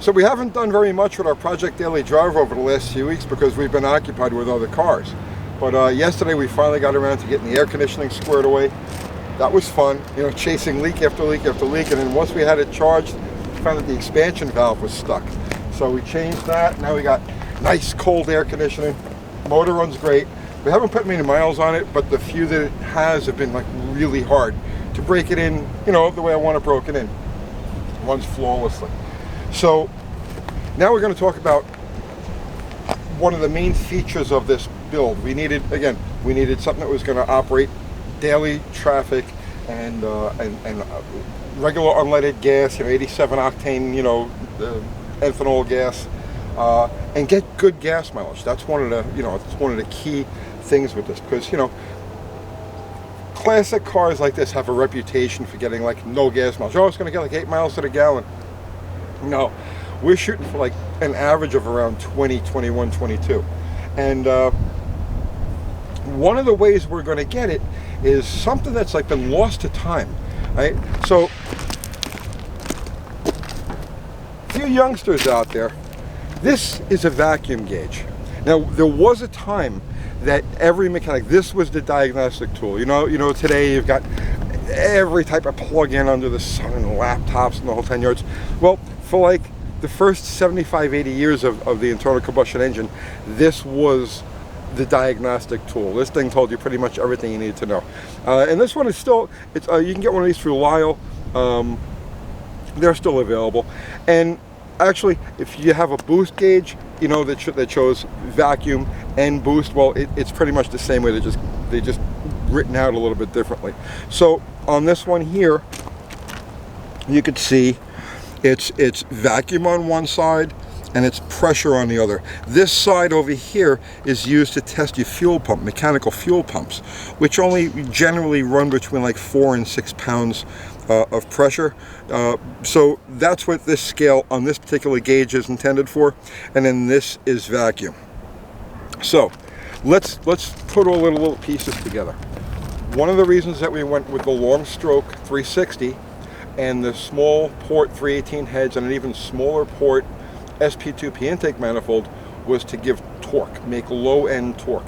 So we haven't done very much with our Project Daily Driver over the last few weeks because we've been occupied with other cars. But yesterday we finally got around to getting the air conditioning squared away. That was fun, you know, chasing leak after leak after leak, and then once we had it charged, we found that the expansion valve was stuck. So we changed that. Now we got nice cold air conditioning. Motor runs great. We haven't put many miles on it, but the few that it has have been like really hard to break it in, you know, the way I want it broken in. It runs flawlessly. So now we're going to talk about one of the main features of this build. We needed something that was going to operate daily traffic and regular unleaded gas, you know, 87 octane, you know, ethanol gas, and get good gas mileage. That's one of the, you know, it's one of the key things with this, because, you know, classic cars like this have a reputation for getting like no gas mileage. Oh, it's going to get like 8 miles to the gallon. No, we're shooting for like an average of around 20, 21, 22. And one of the ways we're going to get it is something that's like been lost to time, right? So, for you youngsters out there, this is a vacuum gauge. Now, there was a time that every mechanic, this was the diagnostic tool. You know, today you've got every type of plug-in under the sun and laptops and the whole 10 yards. Well, for like the first 75, 80 years of the internal combustion engine, this was the diagnostic tool. This thing told you pretty much everything you needed to know. And this one is still, you can get one of these through Lyle. They're still available. And actually, if you have a boost gauge, you know, that shows vacuum and boost, well, it's pretty much the same way. They just written out a little bit differently. So on this one here, you could see it's vacuum on one side and it's pressure on the other. This side over here is used to test your fuel pump, mechanical fuel pumps, which only generally run between like 4 and 6 pounds of pressure. So that's what this scale on this particular gauge is intended for. And then this is vacuum. So let's put all the little pieces together. One of the reasons that we went with the long stroke 360 and the small port 318 heads and an even smaller port SP2P intake manifold was to give torque, make low-end torque.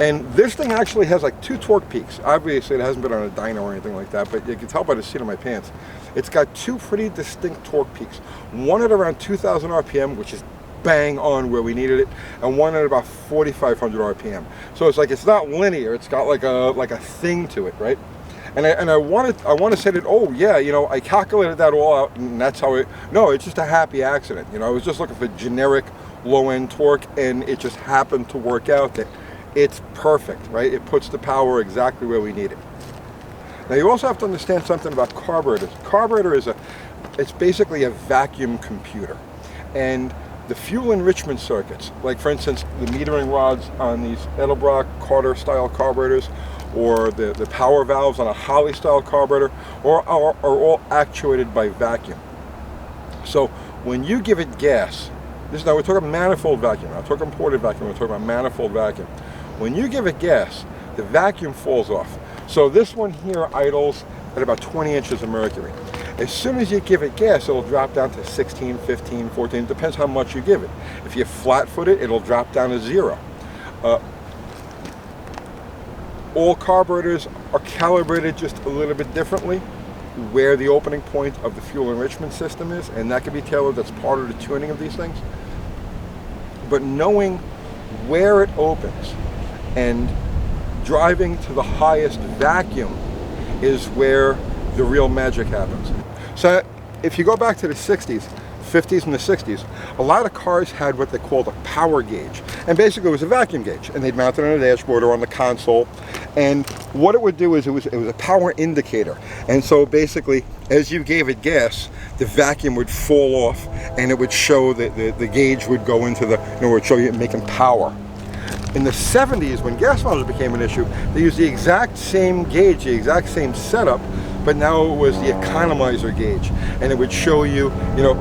And this thing actually has like 2 torque peaks. Obviously it hasn't been on a dyno or anything like that, but you can tell by the seat of my pants. It's got 2 pretty distinct torque peaks. One at around 2,000 RPM, which is bang on where we needed it, and one at about 4,500 RPM. So it's like, it's not linear, it's got like a thing to it, right? And I want to say that, oh yeah, you know, I calculated that all out and that's how it, no, it's just a happy accident. You know, I was just looking for generic low-end torque and it just happened to work out that it's perfect, right? It puts the power exactly where we need it. Now you also have to understand something about carburetors. Carburetor it's basically a vacuum computer. And the fuel enrichment circuits, like for instance, the metering rods on these Edelbrock Carter style carburetors, or the power valves on a Holley style carburetor, are all actuated by vacuum. So when you give it gas, now we're talking manifold vacuum, I'm talking ported vacuum, we're talking about manifold vacuum. When you give it gas, the vacuum falls off. So this one here idles at about 20 inches of mercury. As soon as you give it gas, it'll drop down to 16, 15, 14, it depends how much you give it. If you flat-foot it, it'll drop down to 0. All carburetors are calibrated just a little bit differently where the opening point of the fuel enrichment system is, and that can be tailored. That's part of the tuning of these things. But knowing where it opens and driving to the highest vacuum is where the real magic happens. So if you go back to the 60s, 50s and the 60s, a lot of cars had what they called a power gauge. And basically it was a vacuum gauge. And they'd mount it on a dashboard or on the console. And what it would do is it was a power indicator. And so basically, as you gave it gas, the vacuum would fall off and it would show that the gauge would go into the, you know, where it show you making power. In the 70s, when gas mileage became an issue, they used the exact same gauge, the exact same setup, but now it was the Economizer Gauge. And it would show you, you know,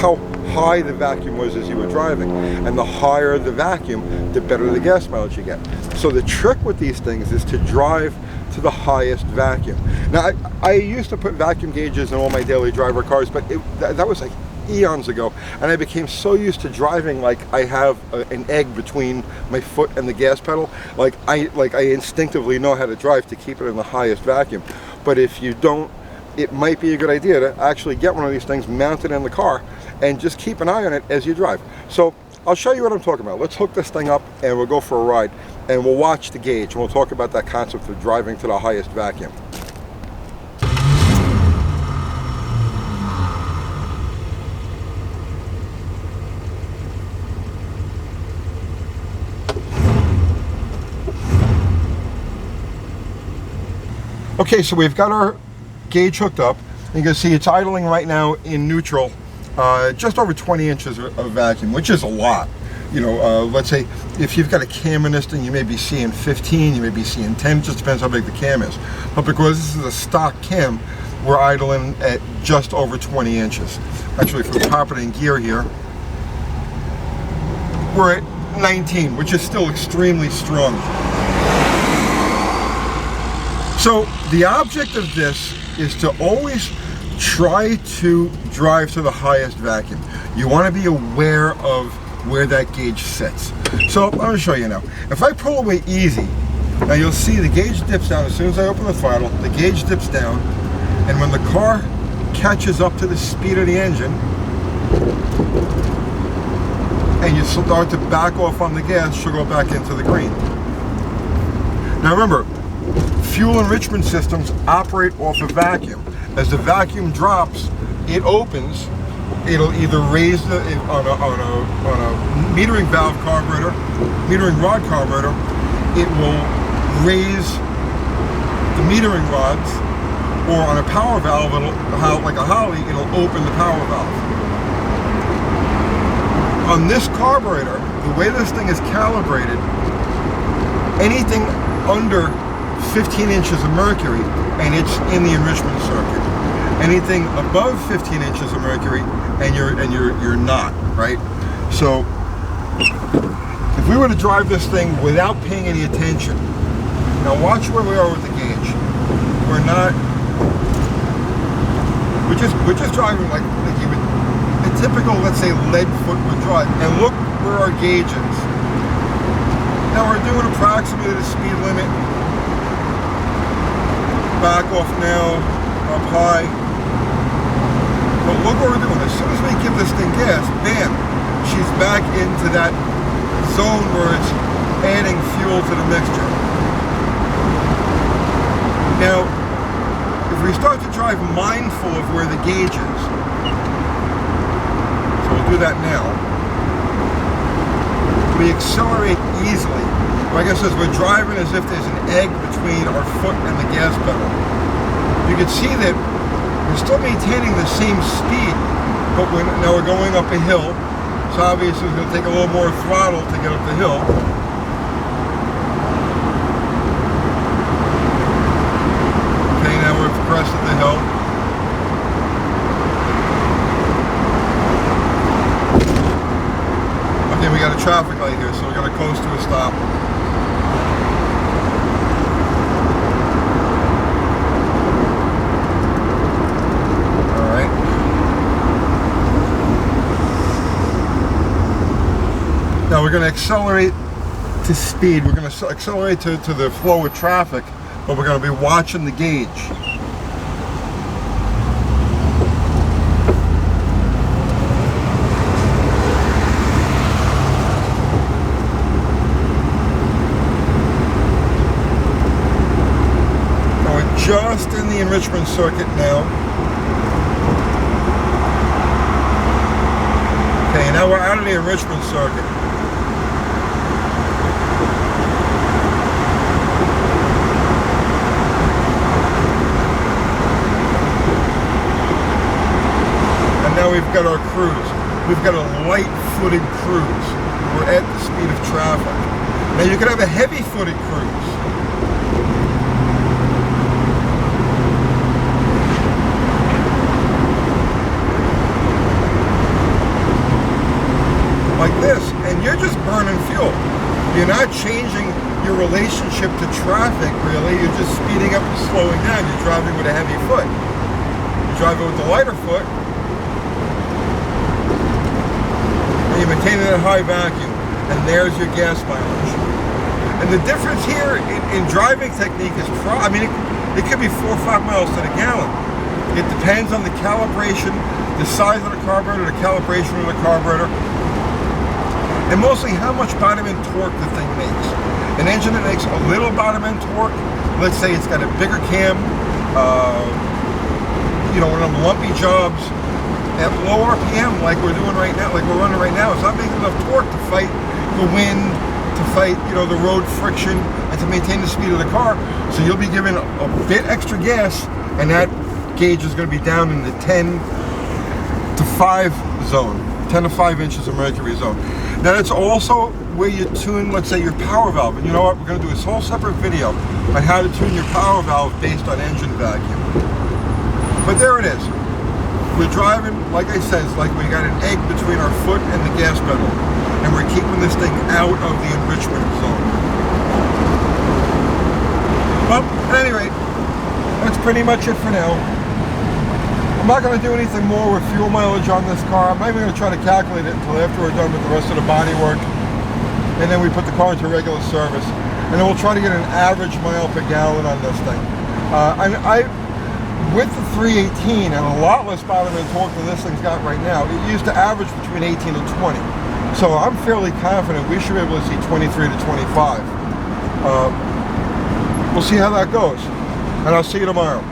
how high the vacuum was as you were driving. And the higher the vacuum, the better the gas mileage you get. So the trick with these things is to drive to the highest vacuum. Now, I used to put vacuum gauges in all my daily driver cars, but that was like eons ago, and I became so used to driving like I have an egg between my foot and the gas pedal. Like I instinctively know how to drive to keep it in the highest vacuum. But if you don't, it might be a good idea to actually get one of these things mounted in the car and just keep an eye on it as you drive. So I'll show you what I'm talking about. Let's hook this thing up and we'll go for a ride and we'll watch the gauge and we'll talk about that concept of driving to the highest vacuum. Okay, so we've got our gauge hooked up. You can see it's idling right now in neutral, just over 20 inches of vacuum, which is a lot. You know, let's say if you've got a cam in this thing, you may be seeing 15, you may be seeing 10, just depends how big the cam is. But because this is a stock cam, we're idling at just over 20 inches. Actually, if we pop it in gear here, we're at 19, which is still extremely strong. So the object of this is to always try to drive to the highest vacuum. You want to be aware of where that gauge sits. So I'm going to show you now. If I pull away easy, now you'll see the gauge dips down. As soon as I open the throttle, the gauge dips down, and when the car catches up to the speed of the engine, and you start to back off on the gas, she'll go back into the green. Now remember, fuel enrichment systems operate off a vacuum. As the vacuum drops, it opens. It'll either raise the on a metering valve carburetor, metering rod carburetor. It will raise the metering rods, or on a power valve, like a Holly, it'll open the power valve. On this carburetor, the way this thing is calibrated, anything under 15 inches of mercury, and it's in the enrichment circuit. Anything above 15 inches of mercury, and you're not, right? So if we were to drive this thing without paying any attention, now watch where we are with the gauge. We're just driving like you would, a typical, let's say, lead foot would drive, and look where our gauge is. Now we're doing approximately the speed limit. Back off now, up high. But look what we're doing. As soon as we give this thing gas, bam, she's back into that zone where it's adding fuel to the mixture. Now, if we start to drive mindful of where the gauge is, so we'll do that now, we accelerate easily. Like I said, we're driving as if there's an egg between our foot and the gas pedal. You can see that we're still maintaining the same speed, but now we're going up a hill. So obviously it's going to take a little more throttle to get up the hill. Okay, now we've crested the hill. Okay, we got a traffic light here, so we're going to coast to a stop. Now we're going to accelerate to speed. We're going to accelerate to the flow of traffic, but we're going to be watching the gauge. Now we're just in the enrichment circuit now. Okay, now we're out of the enrichment circuit. Now we've got our cruise. We've got a light-footed cruise. We're at the speed of traffic. Now you could have a heavy-footed cruise. Like this, and you're just burning fuel. You're not changing your relationship to traffic, really. You're just speeding up and slowing down. You're driving with a heavy foot. You're driving with the lighter foot. that high vacuum, and there's your gas mileage. And the difference here in driving technique is, it could be 4 or 5 miles to the gallon. It depends on the calibration, the size of the carburetor, the calibration of the carburetor, and mostly how much bottom end torque the thing makes. An engine that makes a little bottom end torque, let's say it's got a bigger cam, one of them lumpy jobs at low RPM like we're doing right now, like we're running right now, it's not making enough torque to fight the wind, to fight, the road friction, and to maintain the speed of the car. So you'll be giving a bit extra gas, and that gauge is going to be down in the 10 to 5 zone, 10 to 5 inches of mercury zone. Now that's also where you tune, let's say, your power valve. And you know what? We're going to do this whole separate video on how to tune your power valve based on engine vacuum. But there it is. We're driving, like I said, it's like we got an egg between our foot and the gas pedal, and we're keeping this thing out of the enrichment zone. Well, at any rate, that's pretty much it for now. I'm not going to do anything more with fuel mileage on this car. I'm not even going to try to calculate it until after we're done with the rest of the body work, and then we put the car into regular service, and then we'll try to get an average mile per gallon on this thing. With the 318 and a lot less bottom end torque than this thing's got right now, it used to average between 18 and 20. So I'm fairly confident we should be able to see 23 to 25. We'll see how that goes, and I'll see you tomorrow.